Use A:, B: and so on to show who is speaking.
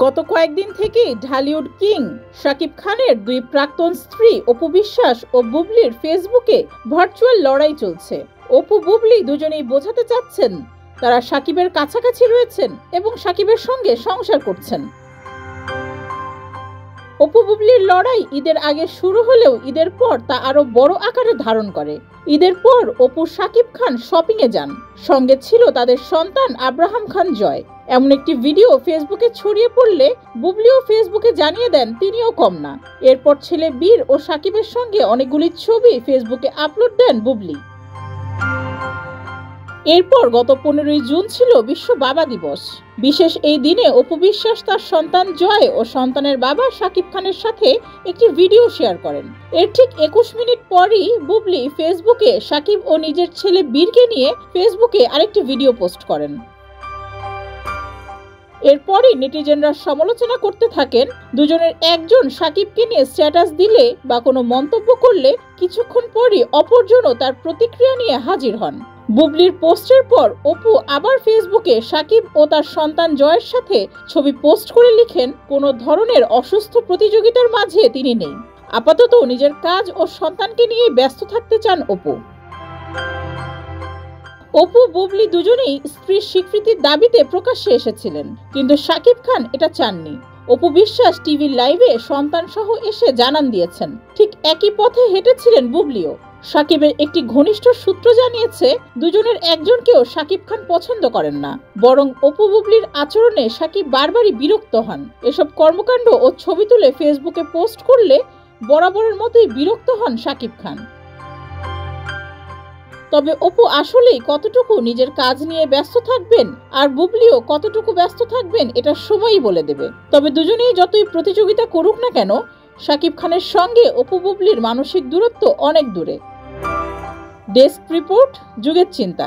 A: গত কয়েকদিন থেকে ঢালিউড কিং শাকিব খানের দুই প্রাক্তন স্ত্রী অপু বিশ্বাস ও বুবলির ফেসবুকে ভার্চুয়াল লড়াই চলছে। অপু বুবলি দুজনেই বোঝাতে চাচ্ছেন তারা শাকিবের কাছাকাছি রয়েছেন এবং শাকিবের সঙ্গে সংসার করছেন। অপু বুবলির লড়াই ঈদের আগে শুরু হলেও ঈদের পর তা আরো বড় আকারে ধারণ করে। ঈদের পর অপু শাকিব খান শপিং এ যান, সঙ্গে ছিল তাদের সন্তান আব্রাহাম খান জয়। এমন একটি ভিডিও ফেসবুকে ছড়িয়ে পড়লে বুবলিও ফেসবুকে জানিয়ে দেন তিনিও কম না। এরপর ছেলে বীর ও শাকিবের সঙ্গে অনেকগুলি ছবি ফেসবুকে আপলোড দেন বুবলি। এরপর গত 15ই জুন ছিল বিশ্ব বাবা দিবস। বিশেষ এই দিনে অপু বিশ্বাস তার সন্তান জয় ও সন্তানের বাবা শাকিব খানের সাথে একটি ভিডিও শেয়ার করেন। এর ঠিক 21 মিনিট পরই বুবলি ফেসবুকে শাকিব ও নিজের ছেলে বীরকে নিয়ে ফেসবুকে আরেকটি ভিডিও পোস্ট করেন। এরপরই নেটিজেনরা সমালোচনা করতে থাকেন, দুজনের একজন শাকিবকে নিয়ে স্ট্যাটাস দিলে বা কোনো মন্তব্য করলে কিছুক্ষণ পরই অপরজনও তার প্রতিক্রিয়া নিয়ে হাজির হন। বুবলির পোস্টের পর অপু আবার ফেসবুকে শাকিব ও তার সন্তান জয়ের সাথে ছবি পোস্ট করে লিখেন, কোনো ধরনের অসুস্থ প্রতিযোগিতার মাঝে তিনি নেই। আপাতত নিজের কাজ ও সন্তানকে নিয়ে ব্যস্ত থাকতে চান অপু। অপু বুবলি দুজনেই স্ত্রীর স্বীকৃতির দাবিতে প্রকাশ্যে এসেছিলেন, কিন্তু শাকিব খান এটা চাননি। অপু বিশ্বাস টিভি লাইভে সন্তান সহ এসে জানান দিয়েছেন। ঠিক একই পথে হেঁটেছিলেন বুবলিও। শাকিবের একটি ঘনিষ্ঠ সূত্র জানিয়েছে, দুজনের একজনকেও শাকিব খান পছন্দ করেন না, বরং অপু বুবলির আচরণে শাকিব বারবারই বিরক্ত হন। এসব কর্মকাণ্ড ও ছবি তুলে ফেসবুকে পোস্ট করলে বরাবরের মতোই বিরক্ত হন শাকিব খান। তবে অপু আসলেই কতটুকু নিজের কাজ নিয়ে ব্যস্ত থাকবেন আর বুবলিও কতটুকু ব্যস্ত থাকবেন এটা সময়ই বলে দেবে। তবে দুজনেই যতই প্রতিযোগিতা করুক না কেন, শাকিব খানের সঙ্গে অপু বুবলির মানসিক দূরত্ব অনেক দূরে। ডেস্ক রিপোর্ট, যুগের চিন্তা।